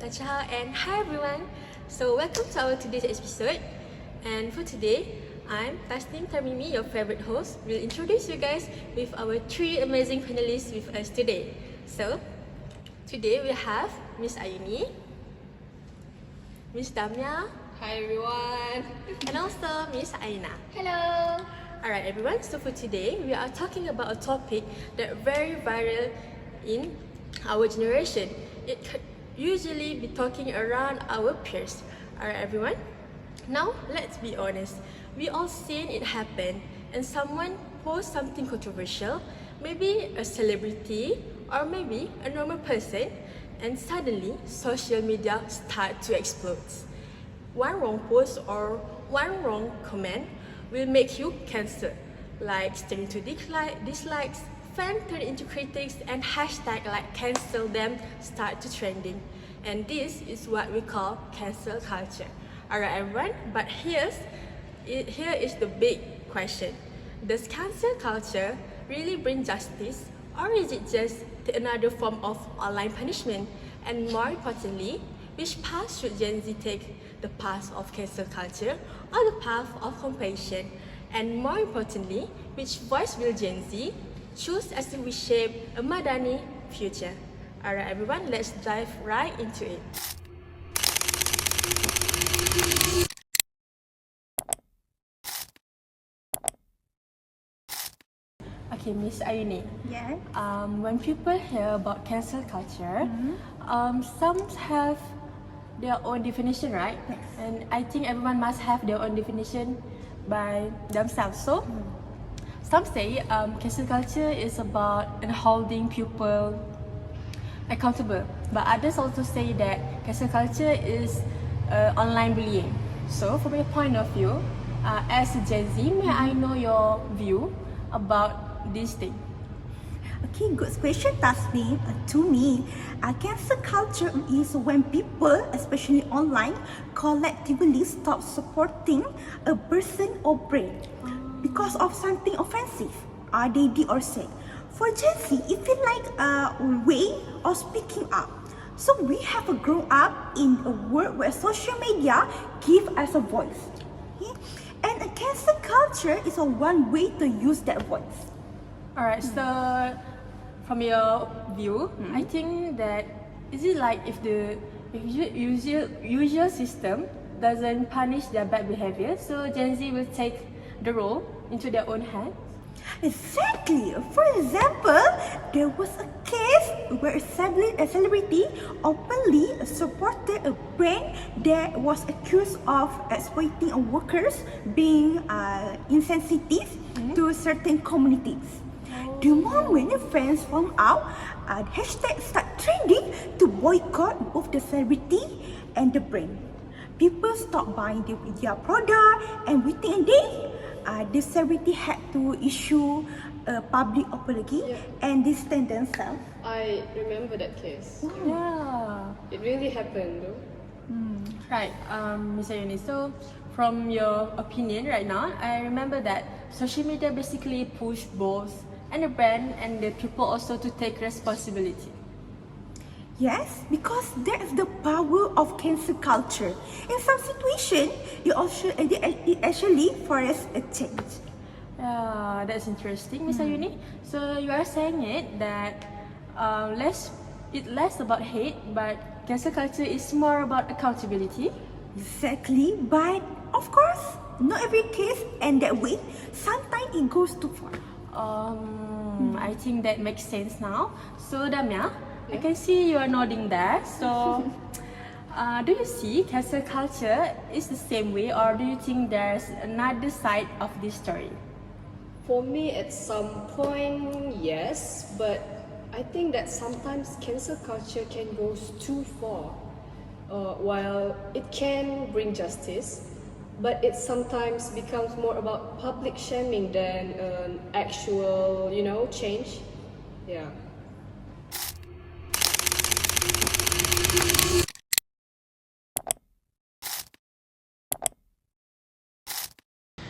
Tacha, and hi everyone. So welcome to our today's episode. And for today, I'm Tasnim Tarmimi, your favorite host. We'll introduce you guys with our three amazing panelists with us today. So today we have Miss Ayuni, Miss Damia, Hi everyone. and also Miss Aina. Hello. Alright everyone, so for today, we are talking about a topic that very viral in our generation. It could usually be talking around our peers. Alright everyone, now let's be honest. We all seen it happen and someone posts something controversial, maybe a celebrity or maybe a normal person, and suddenly social media start to explode. One wrong post or one wrong comment will make you cancelled. Like turn into dislikes, fans turn into critics, and hashtag like cancel them start to trending. And this is what we call cancel culture. Alright everyone, but here is the big question. Does cancel culture really bring justice, or is it just another form of online punishment? And more importantly, which path should Gen Z take? The path of cancel culture or the path of compassion? And more importantly, which voice will Gen Z choose as we shape a Madani future? Alright everyone, let's dive right into it. Okay, Miss Ayuni. Yeah. When people hear about cancel culture, some have their own definition, right? Yes. And I think everyone must have their own definition by themselves. So, some say cancel culture is about holding people accountable, but others also say that cancel culture is online bullying. So, from your point of view, as a Gen Z, may I know your view about this thing? Okay, good question, Tasneem. To me, cancel culture is when people, especially online, collectively stop supporting a person or brand because of something offensive they did or said. For Gen Z, it feels like a way of speaking up. So we have grown up in a world where social media give us a voice. Okay? And a cancel culture is one way to use that voice. Alright, so from your view, I think that is it like if the usual system doesn't punish their bad behavior, so Gen Z will take the role into their own hands? Exactly. For example, there was a case where a celebrity openly supported a brand that was accused of exploiting workers being insensitive to certain communities. The moment fans found out, the hashtag started trending to boycott both the celebrity and the brand. People stopped buying their product, and within a day, the celebrity had to issue a public apology and distance themselves. I remember that case. Yeah. It really happened though. Right, Ms. Ayuni, so from your opinion right now, I remember that social media basically push both and the brand and the people also to take responsibility. Yes, because that is the power of cancel culture. In some situation, it actually forces a change. Yeah, that's interesting, Ms. Ayuni. So you are saying it that less about hate, but cancel culture is more about accountability. Exactly, but of course, not every case end that way. Sometimes it goes too far. I think that makes sense now. So Damia, I can see you are nodding there. So, do you see cancel culture is the same way, or do you think there's another side of this story? For me, at some point, yes, but I think that sometimes cancel culture can go too far. While it can bring justice, but it sometimes becomes more about public shaming than an actual, change. Yeah.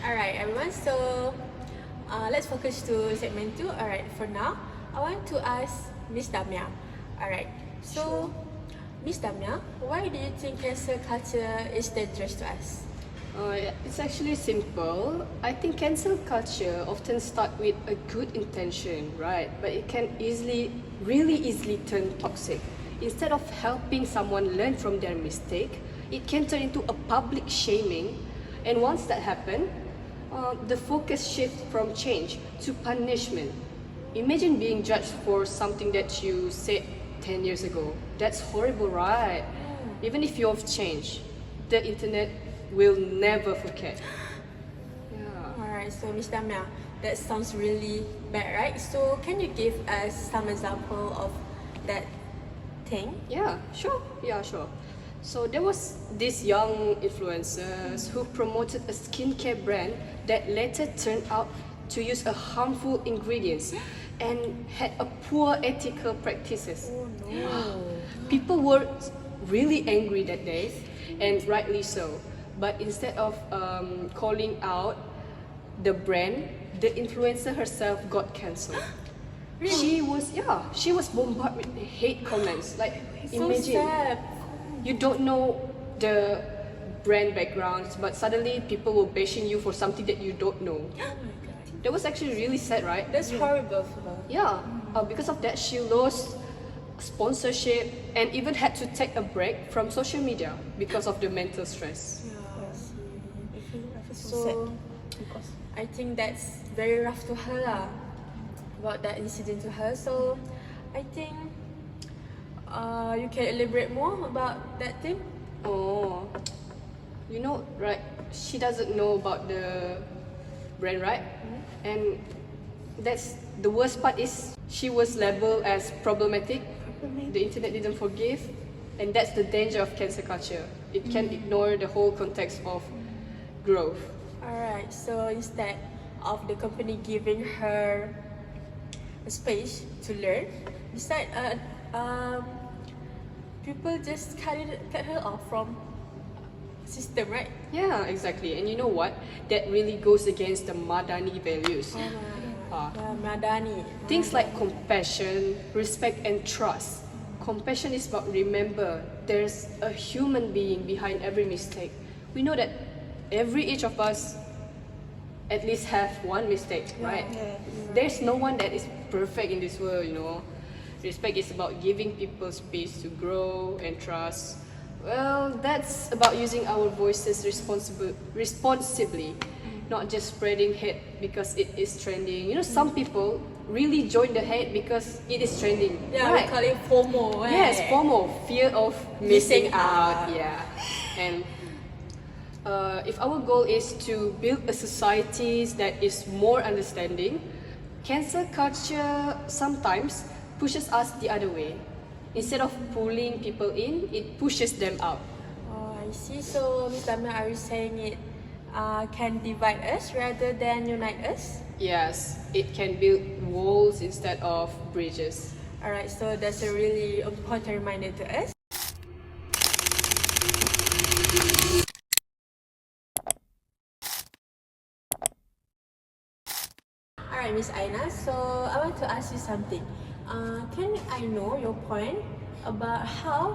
Alright everyone, so let's focus to segment 2. Alright, for now, I want to ask Miss Damia. Alright, so Miss Damia, why do you think cancel culture is dangerous to us? It's actually simple. I think cancel culture often start with a good intention, right? But it can really easily turn toxic. Instead of helping someone learn from their mistake, it can turn into a public shaming. And once that happens, the focus shifts from change to punishment. Imagine being judged for something that you said 10 years ago. That's horrible, right? Even if you've changed, the internet will never forget. Yeah. Alright, so Miss Damia, that sounds really bad, right? So can you give us some example of that thing? Yeah, sure. So there was this young influencers who promoted a skincare brand that later turned out to use a harmful ingredients and had a poor ethical practices. Oh no. People were really angry that day, and rightly so. But instead of calling out the brand, the influencer herself got cancelled. She was bombarded with hate comments. Like, So imagine sad. you don't know the brand backgrounds, but suddenly people were bashing you for something that you don't know. Oh my god. That was actually really sad, right? That's horrible for her. Yeah, because of that, she lost sponsorship and even had to take a break from social media because of the mental stress. I feel so, So sad because I think that's very rough to her lah, about that incident to her. So I think you can elaborate more about that thing. Oh, you know, right? She doesn't know about the brand, right? And that's the worst part is she was labeled as problematic. The internet didn't forgive, and that's the danger of cancel culture. It can ignore the whole context of growth. Alright, so instead of the company giving her a space to learn, decide people just cut her off from system, right? Yeah, exactly. And you know what? That really goes against the Madani values. Yeah, Madani. Things like compassion, respect, and trust. Compassion is about remember there's a human being behind every mistake. We know that each of us at least have one mistake, right? yeah. There's no one that is perfect in this world, you know. Respect is about giving people space to grow and trust. Well, that's about using our voices responsibly, not just spreading hate because it is trending. You know, some people really join the hate because it is trending. Yeah, right? we call it FOMO, right? Yes, FOMO, fear of missing Missing out. out. Yeah, and if our goal is to build a society that is more understanding, cancel culture sometimes pushes us the other way. Instead of pulling people in, it pushes them out. Oh, I see. So, Miss Damia, are you saying it can divide us rather than unite us? Yes, it can build walls instead of bridges. Alright, so that's a really important reminder to us. Alright, Miss Aina, so I want to ask you something. Can I know your point about how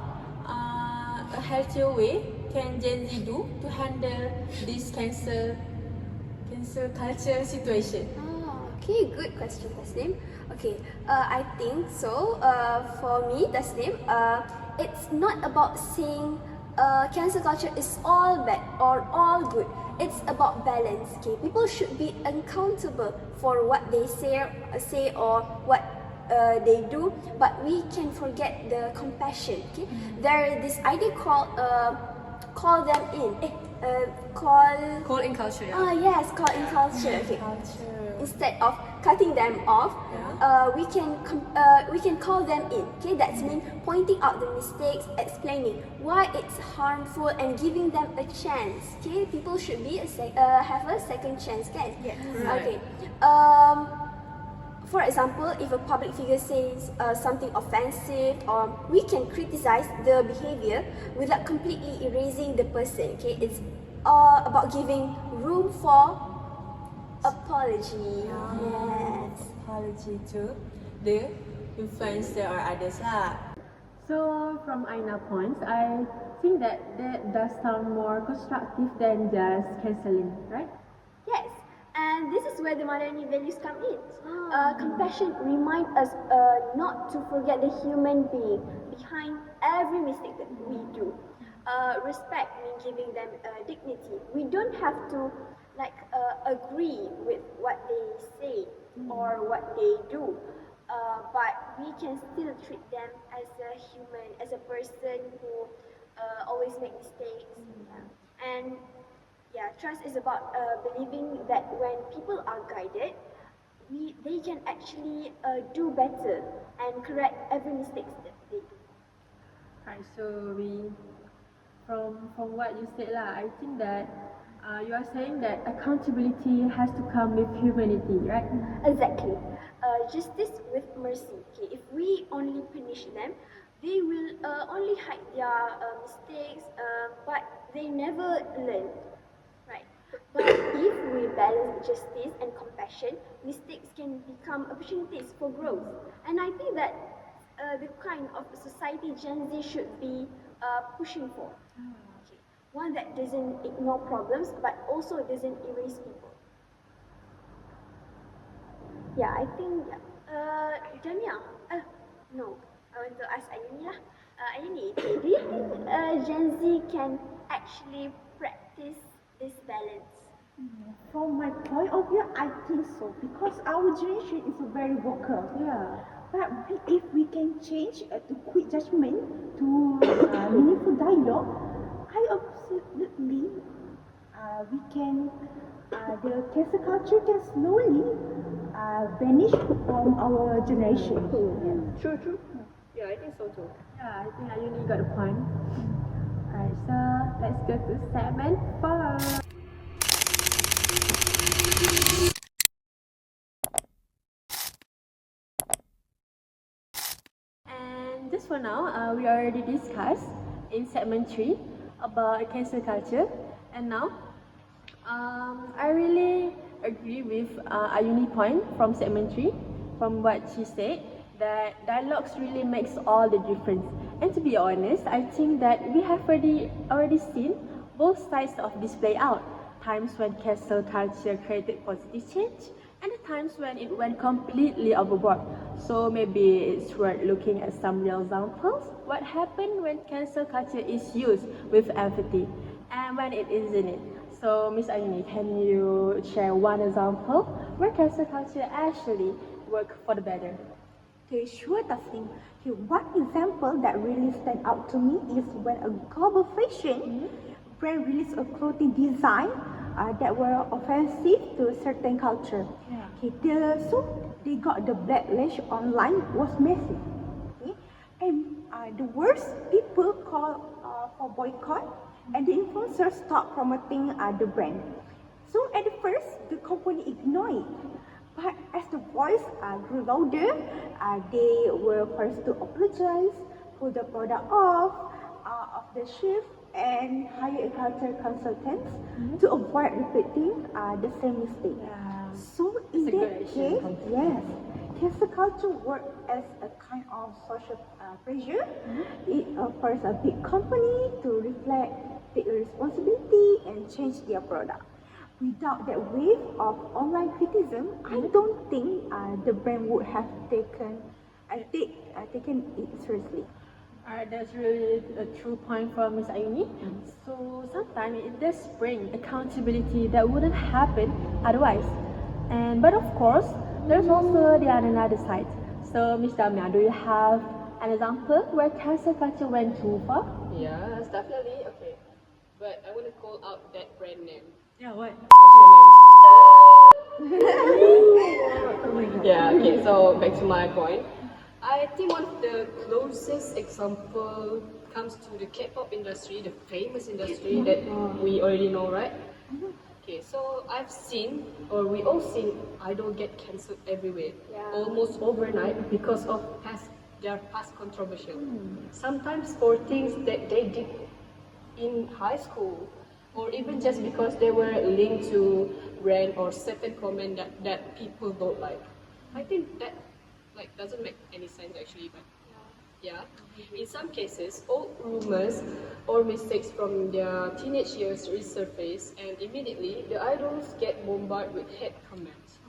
a healthier way can Gen Z do to handle this cancel culture situation? Okay, good question, Tasnim. Okay, I think so. For me, Tasnim, it's not about saying cancel culture is all bad or all good. It's about balance. Okay, people should be accountable for what they say or what they do, but we can forget the compassion. Okay, there is this idea called call them in. Call in culture, yeah. Yes, call in culture. Okay. Instead of cutting them off, we can call them in. Okay, that's mean pointing out the mistakes, explaining why it's harmful, and giving them a chance. Okay, people should be have a second chance, guys. Yeah. Okay. For example, if a public figure says something offensive, we can criticize the behavior without completely erasing the person. Okay, it's about giving room for apology. Yes. Apology to the influencer or others lah. So from Aina points, I think that does sound more constructive than just cancelling, right? Yes, and this is where the Madani values come in. Compassion reminds us not to forget the human being behind every mistake that we do. Respect means giving them dignity. We don't have to agree with what they say or what they do, but we can still treat them as a human, as a person who always make mistakes. Yeah. And yeah, trust is about believing that when people are guided, they can actually do better and correct every mistake that they do. Right, so from what you said lah, I think that you are saying that accountability has to come with humanity, right? Exactly. Justice with mercy. Okay, if we only punish them, they will only hide their mistakes, but they never learn. Right. But if we balance justice and compassion, mistakes can become opportunities for growth. And I think that the kind of society Gen Z should be pushing for. Okay. One that doesn't ignore problems, but also doesn't erase people. Yeah, I think, yeah. Jamia, no, I want to ask Ayuni lah. Ayuni, do you think Gen Z can actually practice this balance? From my point of view, I think so because our generation is very vocal. Yeah. But if we can change to quick judgment to meaningful dialogue, I absolutely we can the cancel culture can slowly vanish from our generation. True. Yeah, I think so too. Yeah, I think Ayuni got a point. Alright, so let's go to segment 4. And just for now, we already discussed in segment 3 about cancel culture. And now, I really agree with Ayuni point from segment 3, from what she said, that dialogues really makes all the difference. And to be honest, I think that we have already seen both sides of this play out. Times when cancel culture created positive change, and the times when it went completely overboard. So maybe it's worth looking at some real examples. What happened when cancel culture is used with empathy, and when it isn't it? So Miss Ayuni, can you share one example where cancel culture actually worked for the better? Okay, sure, Taslim. Okay, one example that really stand out to me is when a global fashion brand released a clothing design that were offensive to a certain culture. Yeah. Okay, so they got the backlash online was massive. Okay, and the worst people call for boycott, and the influencers stopped promoting the brand. So at first, the company ignored it. But as the voice grew louder, they were forced to apologize, pull the product off of the shelf, and hire a culture consultants to avoid repeating the same mistake. Yeah. So in It's a good that action. case, yes, cancel culture worked as a kind of social pressure. It forced a big company to reflect, take responsibility, and change their product. Without that wave of online criticism, I don't think the brand would have taken it seriously. Alright, that's really a true point from Miss Ayuni. So sometimes it does bring accountability that wouldn't happen otherwise. But of course, there's also the another side. So Miss Damia, do you have an example where cancel culture went too far? Yes, definitely. Okay. But I want to call out that brand name. Yeah, what? Yeah, okay, so back to my point. I think one of the closest example comes to the K-pop industry, the famous industry that we already know, right? Okay, so I've seen, or we all seen, idol get cancelled everywhere, almost overnight because of their past controversial. Sometimes for things that they did in high school, or even just because they were linked to brand or certain comment that people don't like. I think that doesn't make any sense actually, but Yeah. In some cases, old rumors or mistakes from their teenage years resurface, and immediately the idols get bombarded with hate comments.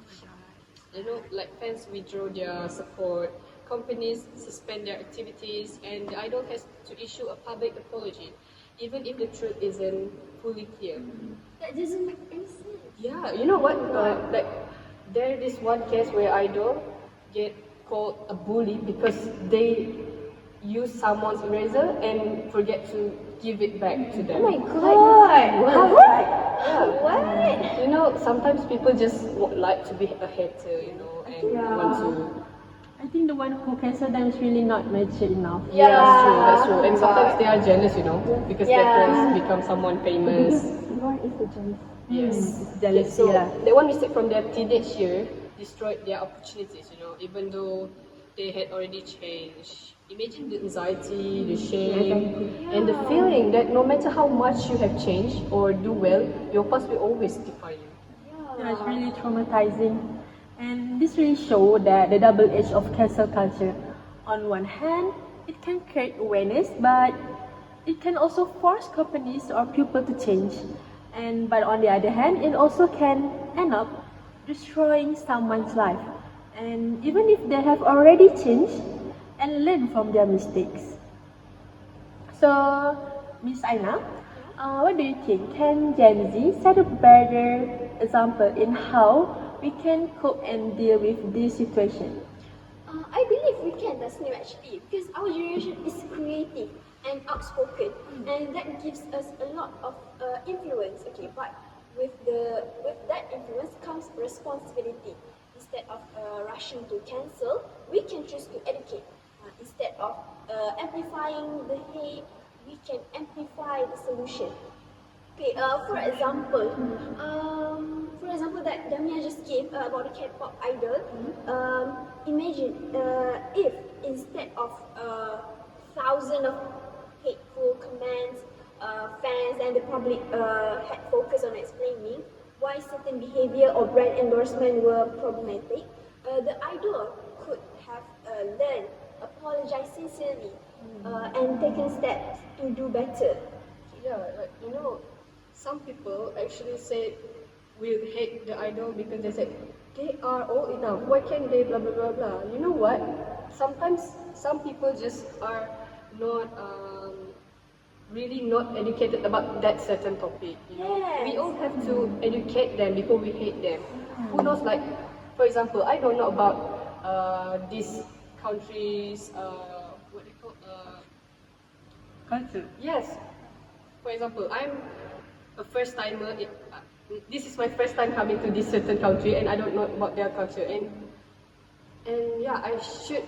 You know, like fans withdraw their support, companies suspend their activities, and the idol has to issue a public apology, even if the truth isn't fully clear. That doesn't make any sense. Yeah, you know what? Like there is one case where idol get called a bully because they use someone's eraser and forget to give it back to them. Oh my god! Yeah. What? You know, sometimes people just like to be a hater, you know, and want to. I think the one who cancel them is really not mature enough. Yeah, that's true. That's true. And sometimes they are jealous, you know, because their Yeah. friends become someone famous. What is the jealousy? Yes. Jealousy So lah. that one mistake from their teenage year destroyed their opportunities, you know, even though they had already changed. Imagine the anxiety, the shame, and the feeling that no matter how much you have changed or do well, your past will always define you. Yeah, it's really traumatizing. And this really shows that the double edge of cancel culture. On one hand, it can create awareness, but it can also force companies or people to change. But on the other hand, it also can end up destroying someone's life. And even if they have already changed and learned from their mistakes. So, Miss Aina, what do you think? Can Gen Z set a better example in how we can cope and deal with this situation? I believe we can, Tasnim, actually, because our generation is creative and outspoken, and that gives us a lot of influence. Okay, but with that influence comes responsibility. Instead of rushing to cancel, we can choose to educate. Instead of amplifying the hate, we can amplify the solution. Okay, for example, that Damia just gave about the K-pop idol. Imagine if instead of thousands of hateful comments, fans and the public had focused on explaining why certain behavior or brand endorsement were problematic, the idol could have learned, apologized sincerely, and taken steps to do better. Yeah, like, you know, some people actually say will hate the idol because they said they are old enough. Why can't they blah blah blah blah? You know what? Sometimes some people just are not really not educated about that certain topic. You know? Yes. We all have to educate them before we hate them. Who knows? Like, for example, I don't know about these countries. What they call Culture. Yes. For example, I'm a first timer. This is my first time coming to this certain country, and I don't know about their culture. And yeah, I should.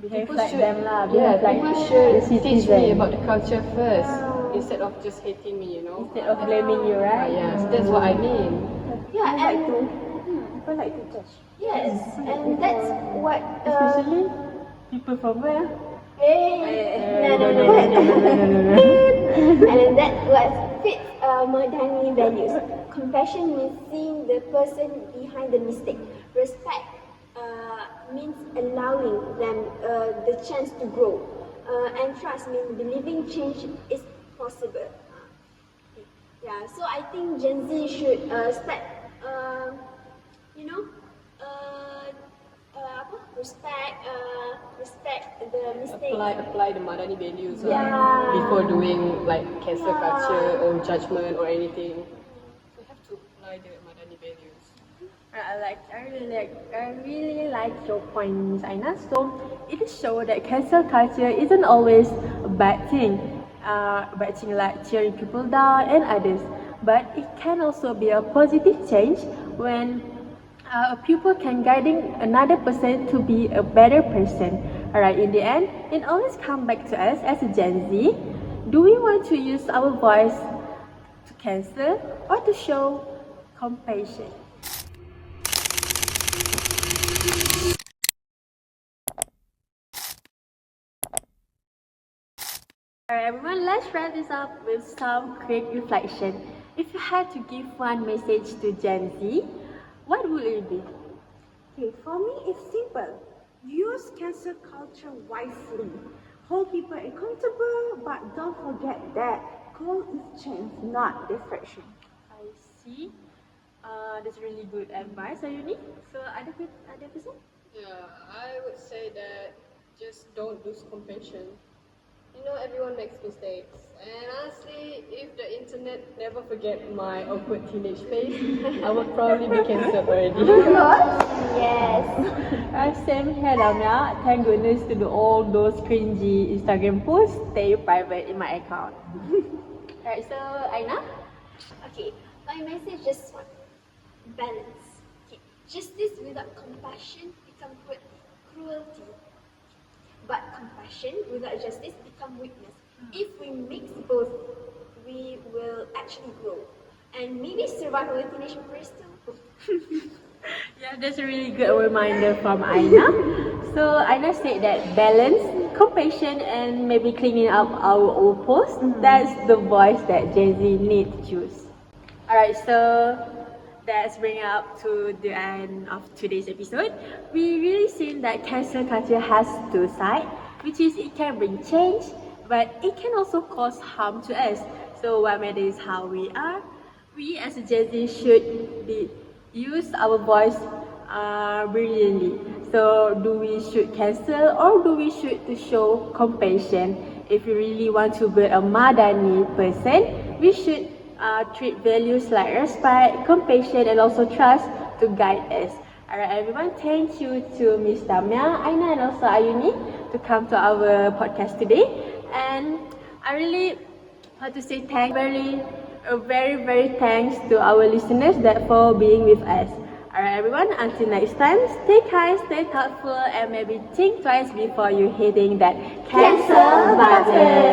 Behave people like should, them lah. Yeah, Behave like people the should teach citizen. me about the culture first instead of just hating me. You know. Instead of blaming you, right? Yes, that's what I mean. Yeah, and People like to judge. yes, and that's what. Especially people from where? And that what fits Madani values. Compassion means seeing the person behind the mistake. Respect means allowing them the chance to grow. And trust means believing change is possible. Yeah, so I think Gen Z should start, you know, respect the mistake. Apply the Madani values Yeah. before doing like cancel culture or judgment or anything. So you have to apply the Madani values. I really like your point, Miss Aina. So it shows that cancel culture isn't always a bad thing. Bad thing like cheering people down and others, but it can also be a positive change when people can guiding another person to be a better person. Alright, in the end, it always comes back to us as a Gen Z. Do we want to use our voice to cancel or to show compassion? Alright everyone, let's wrap this up with some quick reflection. If you had to give one message to Gen Z, what would it be? Okay, for me, it's simple. Use cancel culture wisely. Hold people accountable, but don't forget that goal is change, not distraction. I see. That's really good advice, Ayuni. So ada pesan? Yeah, I would say that just don't lose compassion. You know, everyone makes mistakes. And honestly, if the internet never forget my awkward teenage phase, I would probably be cancelled already. Yes. Same here, Damya. Thank goodness to do all those cringy Instagram posts stay private in my account. Alright, so Aina? Okay, my message is one. Balance. Okay. Justice without compassion become cruelty. But compassion without justice become weakness. If we mix both, we will actually grow. And maybe survive our teenage years too. Yeah, that's a really good reminder from Aina. So Aina said that balance, compassion, and maybe cleaning up our old posts. That's the voice that Gen Z need to choose. Alright, so that's bring up to the end of today's episode. We really seen that cancel culture has two sides, which is it can bring change, but it can also cause harm to us. So what matters is how we are. We as a Gen Z should use our voice brilliantly. So do we should cancel or do we should to show compassion? If we really want to build a Madani person, we should treat values like respect, compassion, and also trust to guide us. Alright, everyone, thank you to Miss Damya, Aina, and also Ayuni to come to our podcast today. And I really want to say very thanks to our listeners that for being with us. Alright, everyone, until next time, stay kind, stay thoughtful, and maybe think twice before you hitting that cancel button.